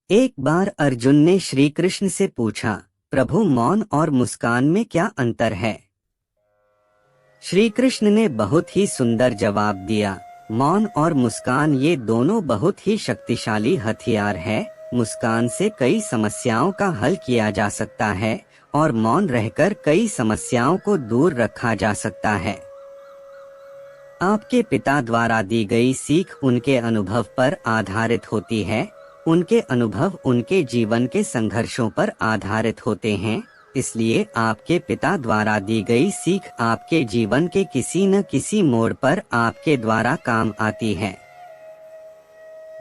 एक बार अर्जुन ने श्री कृष्ण से पूछा, प्रभु मौन और मुस्कान में क्या अंतर है? श्री कृष्ण ने बहुत ही सुंदर जवाब दिया, मौन और मुस्कान ये दोनों बहुत ही शक्तिशाली हथियार है। मुस्कान से कई समस्याओं का हल किया जा सकता है और मौन रहकर कई समस्याओं को दूर रखा जा सकता है। आपके पिता द्वारा दी गई सीख उनके अनुभव पर आधारित होती है। उनके अनुभव उनके जीवन के संघर्षों पर आधारित होते हैं, इसलिए आपके पिता द्वारा दी गई सीख आपके जीवन के किसी न किसी मोड़ पर आपके द्वारा काम आती है।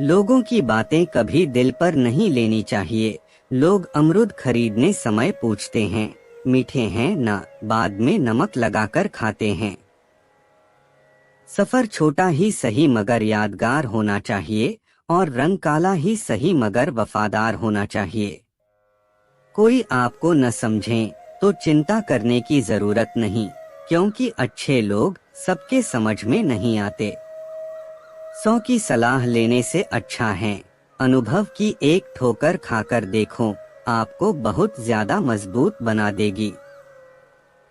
लोगों की बातें कभी दिल पर नहीं लेनी चाहिए। लोग अमरूद खरीदने समय पूछते हैं, मीठे हैं ना, बाद में नमक लगाकर खाते हैं। सफर छोटा ही सही मगर यादगार होना चाहिए और रंग काला ही सही मगर वफादार होना चाहिए। कोई आपको न समझे तो चिंता करने की जरूरत नहीं, क्योंकि अच्छे लोग सबके समझ में नहीं आते। 100 की सलाह लेने से अच्छा है अनुभव की एक ठोकर खाकर देखो, आपको बहुत ज्यादा मजबूत बना देगी।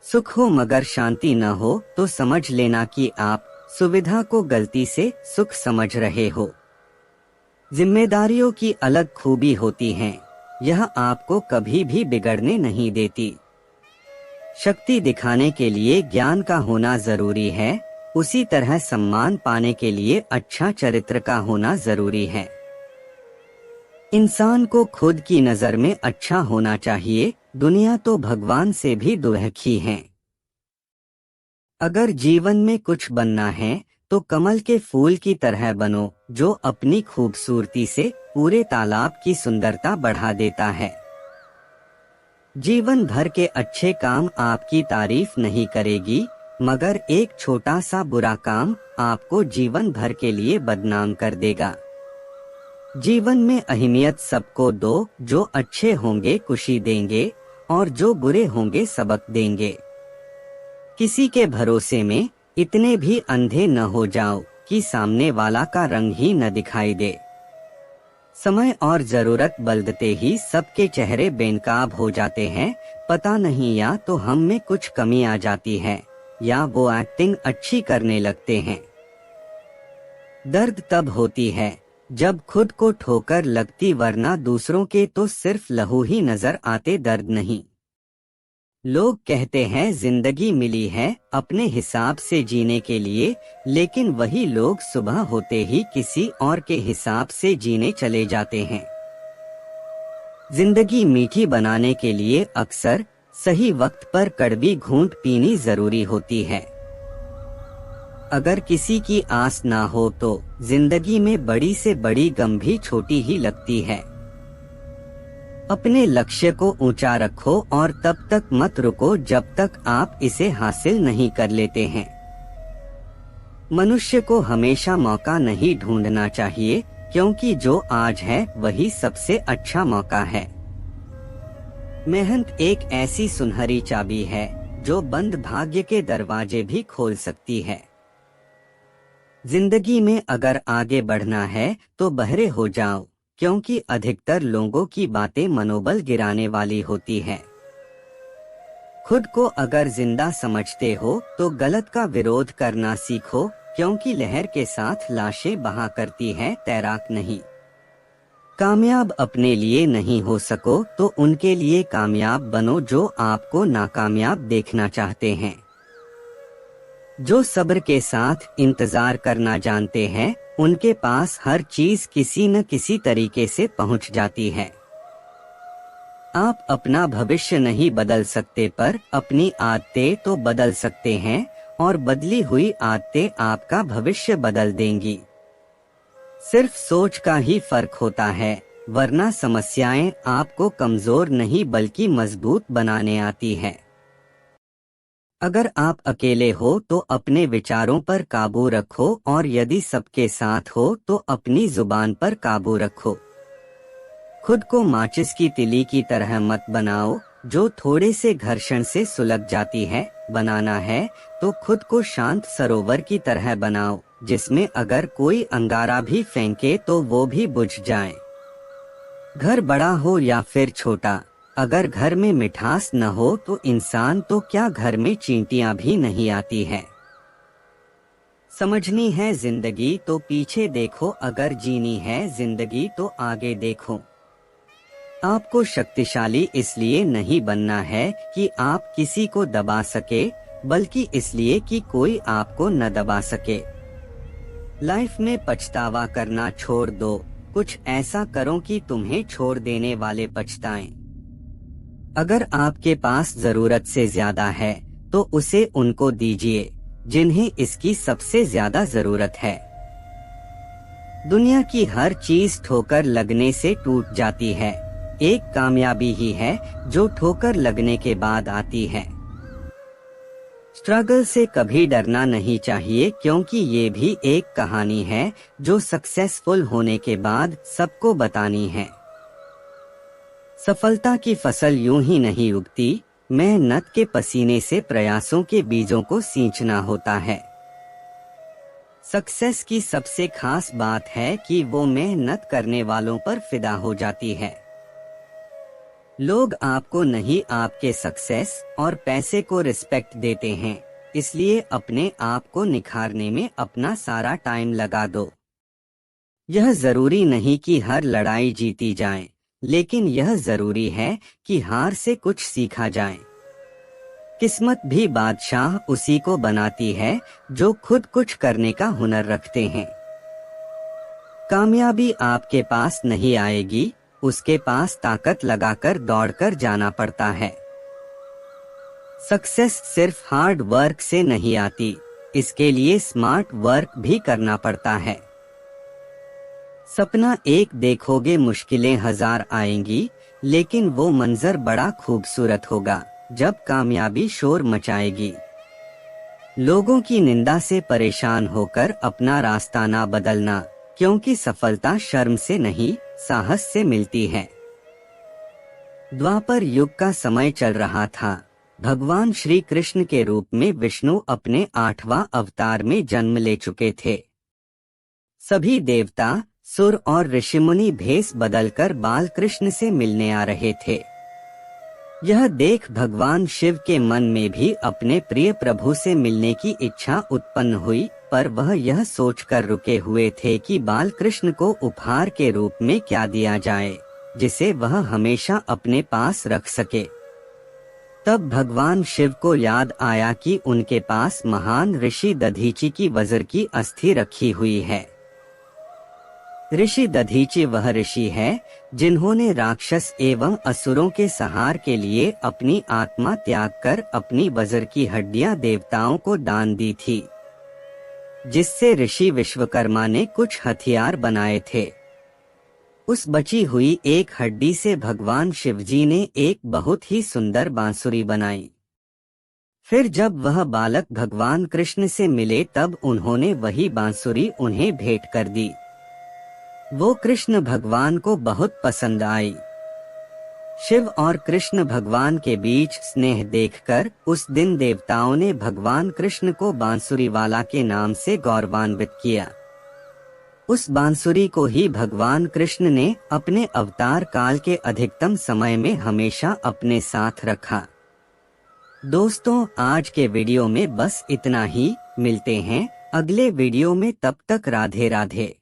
सुख हो मगर शांति न हो तो समझ लेना कि आप सुविधा को गलती से सुख समझ रहे हो। जिम्मेदारियों की अलग खूबी होती है, यह आपको कभी भी बिगड़ने नहीं देती। शक्ति दिखाने के लिए ज्ञान का होना जरूरी है, उसी तरह सम्मान पाने के लिए अच्छा चरित्र का होना जरूरी है। इंसान को खुद की नजर में अच्छा होना चाहिए, दुनिया तो भगवान से भी दुर्लभ है। अगर जीवन में कुछ बनना है तो कमल के फूल की तरह बनो, जो अपनी खूबसूरती से पूरे तालाब की सुंदरता बढ़ा देता है। जीवन भर के अच्छे काम आपकी तारीफ नहीं करेगी, मगर एक छोटा सा बुरा काम आपको जीवन भर के लिए बदनाम कर देगा। जीवन में अहमियत सबको दो, जो अच्छे होंगे खुशी देंगे और जो बुरे होंगे सबक देंगे। किसी के भरोसे में इतने भी अंधे न हो जाओ कि सामने वाला का रंग ही न दिखाई दे। समय और जरूरत बदलते ही सबके चेहरे बेनकाब हो जाते हैं। पता नहीं, या तो हम में कुछ कमी आ जाती है या वो एक्टिंग अच्छी करने लगते हैं। दर्द तब होती है जब खुद को ठोकर लगती, वरना दूसरों के तो सिर्फ लहू ही नजर आते, दर्द नहीं। लोग कहते हैं जिंदगी मिली है अपने हिसाब से जीने के लिए, लेकिन वही लोग सुबह होते ही किसी और के हिसाब से जीने चले जाते हैं। जिंदगी मीठी बनाने के लिए अक्सर सही वक्त पर कड़वी घूंट पीनी जरूरी होती है। अगर किसी की आस ना हो तो जिंदगी में बड़ी से बड़ी गम भी छोटी ही लगती है। अपने लक्ष्य को ऊंचा रखो और तब तक मत रुको जब तक आप इसे हासिल नहीं कर लेते हैं। मनुष्य को हमेशा मौका नहीं ढूंढना चाहिए, क्योंकि जो आज है वही सबसे अच्छा मौका है। मेहनत एक ऐसी सुनहरी चाबी है जो बंद भाग्य के दरवाजे भी खोल सकती है। जिंदगी में अगर आगे बढ़ना है तो बहरे हो जाओ, क्योंकि अधिकतर लोगों की बातें मनोबल गिराने वाली होती है। खुद को अगर जिंदा समझते हो तो गलत का विरोध करना सीखो, क्योंकि लहर के साथ लाशें बहा करती है, तैराक नहीं। कामयाब अपने लिए नहीं हो सको तो उनके लिए कामयाब बनो जो आपको नाकामयाब देखना चाहते हैं। जो सब्र के साथ इंतजार करना जानते हैं, उनके पास हर चीज किसी न किसी तरीके से पहुंच जाती है। आप अपना भविष्य नहीं बदल सकते, पर अपनी आदतें तो बदल सकते हैं, और बदली हुई आदतें आपका भविष्य बदल देंगी। सिर्फ सोच का ही फर्क होता है, वरना समस्याएं आपको कमजोर नहीं बल्कि मजबूत बनाने आती है। अगर आप अकेले हो तो अपने विचारों पर काबू रखो, और यदि सबके साथ हो तो अपनी जुबान पर काबू रखो। खुद को माचिस की तिली की तरह मत बनाओ जो थोड़े से घर्षण से सुलग जाती है। बनाना है तो खुद को शांत सरोवर की तरह बनाओ, जिसमें अगर कोई अंगारा भी फेंके तो वो भी बुझ जाए। घर बड़ा हो या फिर छोटा, अगर घर में मिठास न हो तो इंसान तो क्या घर में चींटियां भी नहीं आती हैं। समझनी है जिंदगी तो पीछे देखो, अगर जीनी है जिंदगी तो आगे देखो। आपको शक्तिशाली इसलिए नहीं बनना है कि आप किसी को दबा सके, बल्कि इसलिए कि कोई आपको न दबा सके। लाइफ में पछतावा करना छोड़ दो, कुछ ऐसा करो कि तुम्हें छोड़ देने वाले पछताएं। अगर आपके पास जरूरत से ज्यादा है तो उसे उनको दीजिए जिन्हें इसकी सबसे ज्यादा जरूरत है। दुनिया की हर चीज ठोकर लगने से टूट जाती है, एक कामयाबी ही है जो ठोकर लगने के बाद आती है। स्ट्रगल से कभी डरना नहीं चाहिए, क्योंकि ये भी एक कहानी है जो सक्सेसफुल होने के बाद सबको बतानी है। सफलता की फसल यूं ही नहीं उगती, मेहनत के पसीने से प्रयासों के बीजों को सींचना होता है। सक्सेस की सबसे खास बात है कि वो मेहनत करने वालों पर फिदा हो जाती है। लोग आपको नहीं, आपके सक्सेस और पैसे को रिस्पेक्ट देते हैं, इसलिए अपने आप को निखारने में अपना सारा टाइम लगा दो। यह जरूरी नहीं कि हर लड़ाई जीती जाए, लेकिन यह जरूरी है कि हार से कुछ सीखा जाए। किस्मत भी बादशाह उसी को बनाती है जो खुद कुछ करने का हुनर रखते हैं। कामयाबी आपके पास नहीं आएगी, उसके पास ताकत लगाकर दौड़कर जाना पड़ता है। सक्सेस सिर्फ हार्ड वर्क से नहीं आती, इसके लिए स्मार्ट वर्क भी करना पड़ता है। सपना एक देखोगे, मुश्किलें हजार आएंगी, लेकिन वो मंजर बड़ा खूबसूरत होगा जब कामयाबी शोर मचाएगी। लोगों की निंदा से परेशान होकर अपना रास्ता ना बदलना, क्योंकि सफलता शर्म से नहीं, साहस से मिलती है। द्वापर युग का समय चल रहा था। भगवान श्री कृष्ण के रूप में विष्णु अपने 8वां अवतार में जन्म ले चुके थे। सभी देवता, सुर और ऋषिमुनि भेष बदलकर बाल कृष्ण से मिलने आ रहे थे। यह देख भगवान शिव के मन में भी अपने प्रिय प्रभु से मिलने की इच्छा उत्पन्न हुई, पर वह यह सोचकर रुके हुए थे कि बाल कृष्ण को उपहार के रूप में क्या दिया जाए जिसे वह हमेशा अपने पास रख सके। तब भगवान शिव को याद आया कि उनके पास महान ऋषि दधीचि की वज्र की अस्थि रखी हुई है। ऋषि दधीचि वह ऋषि है जिन्होंने राक्षस एवं असुरों के संहार के लिए अपनी आत्मा त्याग कर अपनी वज्र की हड्डियां देवताओं को दान दी थी, जिससे ऋषि विश्वकर्मा ने कुछ हथियार बनाए थे। उस बची हुई एक हड्डी से भगवान शिवजी ने एक बहुत ही सुंदर बांसुरी बनाई। फिर जब वह बालक भगवान कृष्ण से मिले तब उन्होंने वही बांसुरी उन्हें भेंट कर दी। वो कृष्ण भगवान को बहुत पसंद आई। शिव और कृष्ण भगवान के बीच स्नेह देखकर उस दिन देवताओं ने भगवान कृष्ण को बांसुरी वाला के नाम से गौरवान्वित किया। उस बांसुरी को ही भगवान कृष्ण ने अपने अवतार काल के अधिकतम समय में हमेशा अपने साथ रखा। दोस्तों, आज के वीडियो में बस इतना ही। मिलते हैं अगले वीडियो में, तब तक राधे राधे।